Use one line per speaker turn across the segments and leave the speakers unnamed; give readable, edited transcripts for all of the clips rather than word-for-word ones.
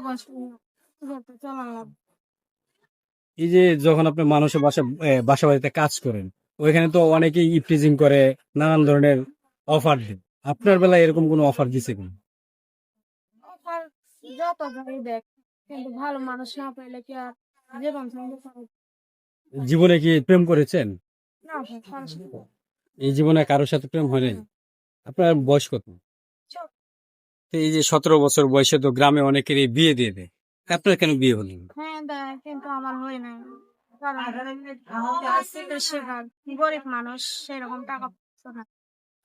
কষ্ট যাতে চালান লাগবে।
এই যে যখন আপনি মানুষের বাসা বাড়িতে কাজ করেন, ওইখানে তো অনেকেই ইপটিজিং করে, নানান ধরনের অফার দেয়। আপনার বেলায় এরকম কোনো অফার দিছে কিনা?
অফার যত যাই দেখ, কিন্তু ভালো মানুষ না পাইলে কি আর জীবন সঙ্গে পাবো?
জীবনে কি প্রেম করেছেন?
না ভাই, মানুষ না।
এই জীবনে কারোর সাথে প্রেম হয় নাই? আপনার বয়স কত?
চুপ।
তো এই যে 17 বছর বয়সে তো গ্রামে অনেকেরই বিয়ে দিয়ে দেয়, আপনার কেন বিয়ে হলো না?
হ্যাঁ দেয়, কিন্তু আমার হয় নাই। কারণ পরিস্থিতি শেখার গরিব মানুষ, সেরকম টাকা পয়সা না,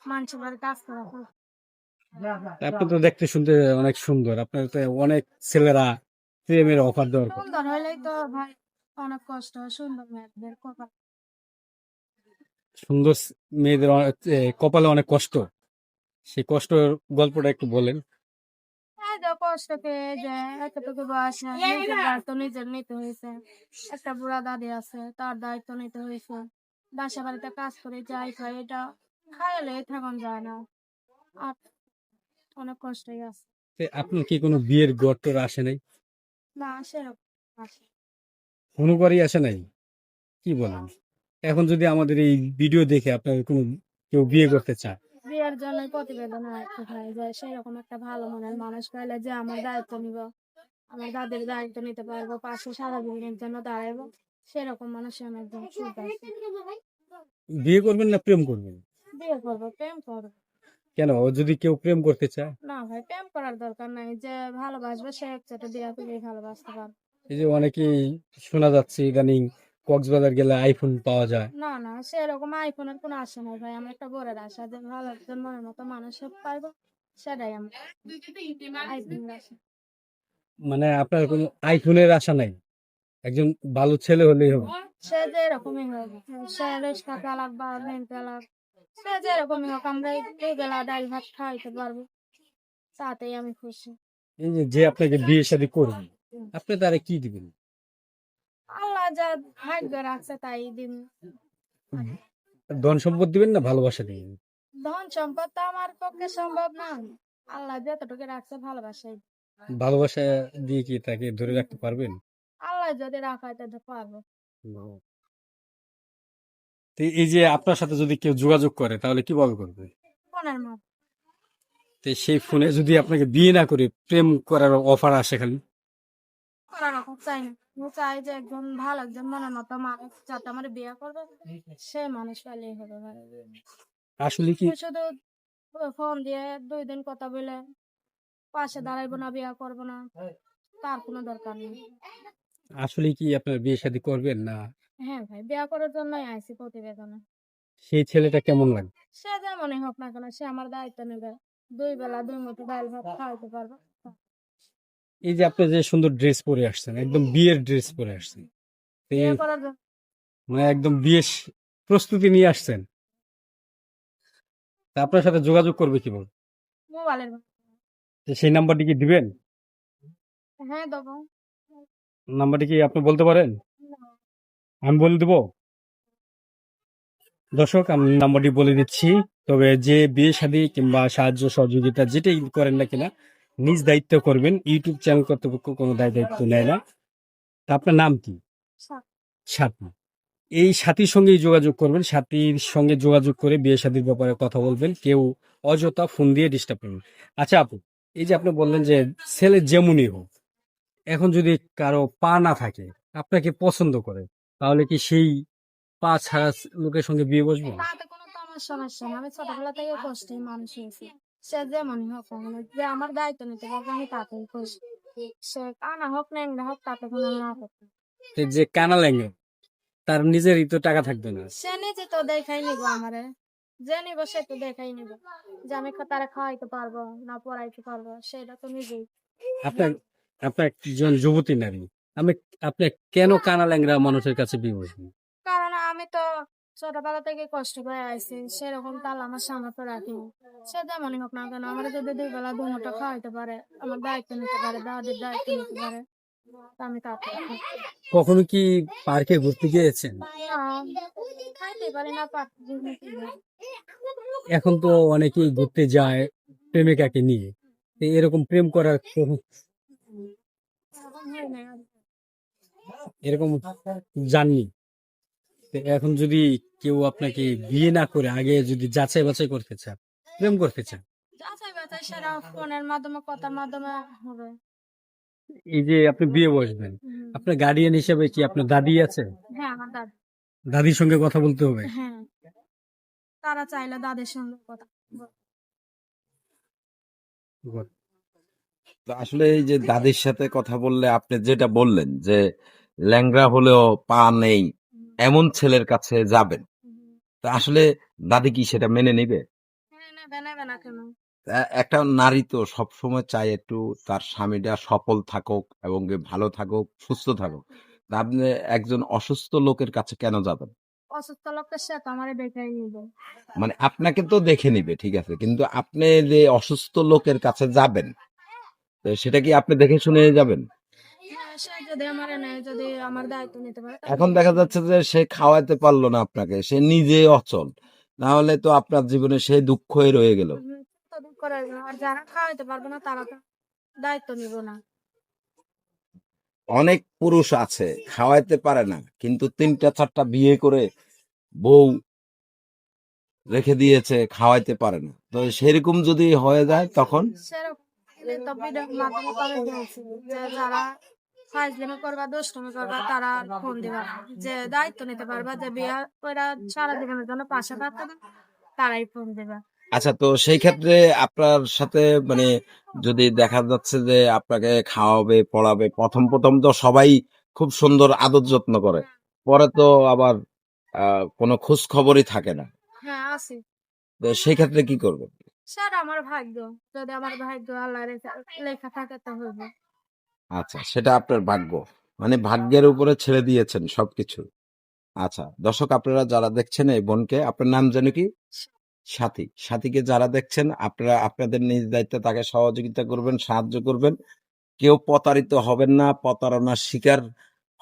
মানুষের বাড়ি কাজ করা খুব
আপনি তো দেখতে শুনতে অনেক সুন্দর, আপনার তো অনেক ছেলেরা প্রেমের অফার দেওয়ার কথা।
সুন্দর হইলেই তো ভাই অনেক কষ্ট হয়, সুন্দর মেয়েদের কপাল।
সুন্দর মেয়েদের কপালে অনেক কষ্ট, সেই কষ্টের গল্পটা একটু বলেন।
এই যে কষ্ট পেয়ে যে এতটুকু বয়সে নিজের দায়িত্ব নিজের নিতে হয়েছে। একটা বুড়া দাদি আছে, তার দায়িত্ব নিতে হয়েছে। বাসা বাড়িতে কাজ করে যাই খাই, এটা খাইলে থাকুন যায় না। আর অনেক কষ্টই আছে।
তো আপনার কি কোনো বিয়ের গট্টর আসে নাই?
না সেরকম আসে।
কোনোবারই আসে নাই? কি বলেন? এখন যদি আমাদের এই ভিডিও দেখে আপনার কোনো কেউ বিয়ে করতে চায়,
বিয়ের জন্য প্রতিবেদন রাখতে হয় যে সেরকম একটা ভালো মনের মানুষ পাইলে যে আমার দায়িত্ব নিব, আমার দাদির দায়িত্ব নিতে পারবো, পাশে সারা জীবনের জন্য দাঁড়াবো, সেরকম মানুষের আমার একদম সুখ আছে।
বিয়ে করবেন না প্রেম করবেন?
বিয়ে করবো, প্রেম করবো।
কেন, ও যদি কেউ প্রেম করতে চায়?
না ভাই, প্রেম করার দরকার নাই, যে ভালোবাসবে সে একসাথে বিয়ে করে ভালোবাসতে পারবে।
এই যে অনেকেই শোনা যাচ্ছে ইদানিং কক্সবাজার গেলে আইফোন পাওয়া যায়।
না না, সেরকম আইফোনের কোনো আশা নাই ভাই, আমার একটা বড়ের আশা যে ভালো একজন মনের মতো মানুষ পাইবো, সেটাই আমার আইফোনের আশা।
মানে আপনার কোনো আইফোনের আশা নাই, একজন ভালো ছেলে হলেই হবে।
সে যে এরকমই হোক, সে রিক্সা চালাক বা ভ্যান চালাক, সে যে এরকমই হোক, আমরা এই বেলা ডাল ভাত খাইতে পারবো, তাতেই আমি খুশি।
এই যে যে আপনাকে বিয়ে শাদী করবে, আপনি তারে কি দিবেন?
আল্লাহ যা ভাগ্য রাখছে তাই দিন।
ধন সম্পদ দিবেন না ভালোবাসা দিবেন?
ধন সম্পদ তো আমার পক্ষে সম্ভব না, আল্লাহ যতটুকু রাখছে ভালোবাসাই।
ভালোবাসা দিয়ে কি তাকে ধরে রাখতে পারবেন?
আল্লাহ যদি রাখায় তাহলে পারবো।
তো এই যে আপনার সাথে যদি কেউ যোগাযোগ করে তাহলে কিভাবে করবে?
ফোনের মত
তো সেই ফোনে যদি আপনাকে বিয়ে না করে প্রেম করার অফার আসে খালি?
করার রকম চাই না। আমি চাই যে একজন ভালো একজন মনের মতো মানুষ যাতে আমার বিয়ে করবে, সে মানুষ পেলেই হবে ভাই।
আসলে কি
তুই শুধু ফোন দিয়ে 2 দিন কথা বলে পাশে দাঁড়াইবো না, বিয়ে করবো না, তার কোনো দরকার নেই।
আসলে কি আপনার বিয়ে শাদী করবেন না?
হ্যাঁ ভাই, বিয়ে করার জন্যই আইছি প্রতিবেদনে।
সেই ছেলেটা কেমন লাগে?
সে যেমনই হোক না কেন, সে আমার দায়িত্ব নেবে, 2 বেলা 2 মুঠো ডাল ভাত খাওয়াইতে পারবো।
এই যে আপনি যে সুন্দর ড্রেস পরে আসছেন, একদম বিয়ের ড্রেস পরে আসছেন, তো
বিয়ে করার জন্য
মানে একদম বিয়ের প্রস্তুতি নিয়ে আসছেন, তা আপনার সাথে যোগাযোগ করবে কিভাবে?
মোবাইলের
তো সেই নাম্বারটি কি দিবেন?
হ্যাঁ দেবো।
নাম্বারটি কি আপনি বলতে পারেন? আমি বলে দেবো। দর্শক, আমি নাম্বারটি বলে দিচ্ছি। তবে যে বিয়ে শাদী কিংবা সাহায্য সহযোগিতা যেটাই করেন না কিনা, নিজ দায়িত্ব করবেন। ইউটিউব চ্যানেল কর্তৃপক্ষ কোনো দায়িত্ব নেয় না। তা আপনার নাম কি? সাথী। এই সাথীর সঙ্গেই যোগাযোগ করবেন, সাথীর সঙ্গে যোগাযোগ করে বিয়ে শাদীর ব্যাপারে কথা বলবেন, কেউ অযথা ফোন দিয়ে ডিস্টার্ব করবেন। আচ্ছা আপু, এই যে আপনি বললেন যে ছেলে যেমনই হোক, এখন যদি কারো পা না থাকে, আপনাকে পছন্দ করে, তাহলে কি সেই পা ছাড়া লোকের সঙ্গে বিয়ে বসবো?
তাতে কোনো তো আমার সমস্যা না, আমি ছোটবেলা থেকে কষ্টে মানুষ হয়েছি। সে যেমনই হোক না কেন, যে আমার দায়িত্ব নিতে পারবে আমি তাতেই খুশি। সে কানা হোক ন্যাংরা হোক, তাতে কোনো না হোক।
তো যে কানা ল্যাঙ্গা, তার নিজেরই তো টাকা থাকবে না?
সে নিজে তো দেখাই নিব আমারে, যে নিব সে তো দেখাই নিব, যে আমি তারা খাওয়াইতে পারবো না পড়াইতে পারবো, সেটা তো নিজেই।
আপনার আপনার একজন যুবতী নারী, আমি আপনি কেন কানা ল্যাংরা মানুষের কাছে বিয়ে বসবেন?
কারণ আমি তো ছোটবেলা থেকে কষ্ট করে আইছি, সেরকম তাল আমার সামর্থ্য রাখিনি। সে যেমনই হোক না কেন, আমার যদি 2 বেলা 2 মুঠো খাওয়াইতে পারে, আমার দায়িত্ব নিতে পারে, দাদির দায়িত্ব নিতে পারে, তা আমি তাতে খুশি।
কখনো কি পার্কে ঘুরতে গিয়েছেন?
খাইতে পারি না পাত।
এখন তো অনেকেই ঘুরতে যায় প্রেমিকাকে নিয়ে, তো এরকম প্রেম করার
এখন হয় নাই আর।
এরকম জাননি। তো এখন যদি কেউ আপনাকে বিয়ে না করে আগে যদি যাচাই বাছাই করতে চান, প্রেম করতে চান,
যাচাই বাছাই সেটা ফোনের মাধ্যমে কথার মাধ্যমে হবে।
এই যে আপনি বিয়ে বসবেন,
হুম।
আপনার গার্ডিয়ান হিসেবে কি আপনার দাদি আছে?
হ্যাঁ আমার দাদা।
দাদির সঙ্গে কথা বলতে হবে।
হ্যাঁ তারা চাইলে দাদের সঙ্গে কথা
তো আসলে এই যে দাদির সাথে কথা বললে আপনি যেটা বললেন যে ল্যাংড়া হলেও পা নেই এমন ছেলের কাছে যাবেন, তা আসলে দাদি কি সেটা মেনে নিবে?
হ্যাঁ নেবে নেবে না কেন?
একটা নারী তো সবসময় চায় একটু তার স্বামীটা সফল থাকুক এবং ভালো থাকুক, সুস্থ থাকুক। তা আপনি একজন অসুস্থ লোকের কাছে কেন যাবেন?
অসুস্থ লোকের সাথে আমার বেকাই নিবে।
মানে আপনাকে তো দেখে নিবে, ঠিক আছে, কিন্তু আপনি যে অসুস্থ লোকের কাছে যাবেন, তো সেটা কি আপনি দেখে শুনে যাবেন?
হ্যাঁ সে যদি আমার নেয়, যদি আমার দায়িত্ব নিতে পারে
এখন দেখা যাচ্ছে যে সে খাওয়াতে পারলো না আপনাকে, সে নিজে অচল, না হলে তো আপনার জীবনে সেই দুঃখই রয়ে গেল।
তো দুঃখ রইবে না। আর যারা খাওয়াইতে পারবে না তারা তো দায়িত্ব নিব না।
অনেক পুরুষ আছে খাওয়াইতে পারে না, কিন্তু 3টা 4টা বিয়ে করে বউ রেখে দিয়েছে, খাওয়াইতে পারে না। তো সেরকম যদি হয়ে যায় তখন
সেরকম তো ভিডিওর মাধ্যমে করে দিয়েছি যে যারা ফাইজলামি করবা দুষ্টুমি করবা তারা ফোন দিবা, যে দায়িত্ব নিতে পারবা, যে বিয়া ওরা সারা জীবনের জন্য পাশে থাকতে হবে, তারাই ফোন দিবা।
আচ্ছা, তো সেই ক্ষেত্রে আপনার সাথে মানে যদি দেখা যাচ্ছে যে আপনাকে খাওয়াবে পড়াবে, প্রথম প্রথম তো সবাই খুব সুন্দর আদর যত্ন করে, পরে তো আবার কোনো খোঁজ খবরই থাকে না,
হ্যাঁ আছি।
তো সেই ক্ষেত্রে কি করবেন?
স্যার আমার ভাগ্য, যদি আমার ভাগ্য আল্লাহ লেখা থাকে তো হইবে।
আচ্ছা, সেটা আপনার ভাগ্য, মানে ভাগ্যের উপরে ছেড়ে দিয়েছেন সবকিছু। আচ্ছা দর্শক, আপনারা যারা দেখছেন এই বোনকে, আপনার নাম জানো কি? সাথী। সাথীকে যারা দেখছেন, আপনারা আপনাদের নিজ দায়িত্বে তাকে সহযোগিতা করবেন, সাহায্য করবেন। কেউ প্রতারিত হবেন না, প্রতারণার শিকার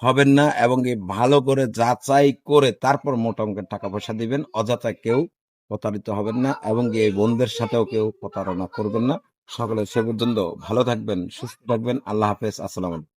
হবেন না, এবং ভালো করে যাচাই করে তারপর মোটা অঙ্কের টাকা পয়সা দিবেন। অযথা কেউ প্রতারিত হবেন না, এবং এই বোনদের সাথেও কেউ প্রতারণা করবেন না। সকলে সে পর্যন্ত ভালো থাকবেন, সুস্থ থাকবেন। আল্লাহ হাফেজ। আসসালামু আলাইকুম।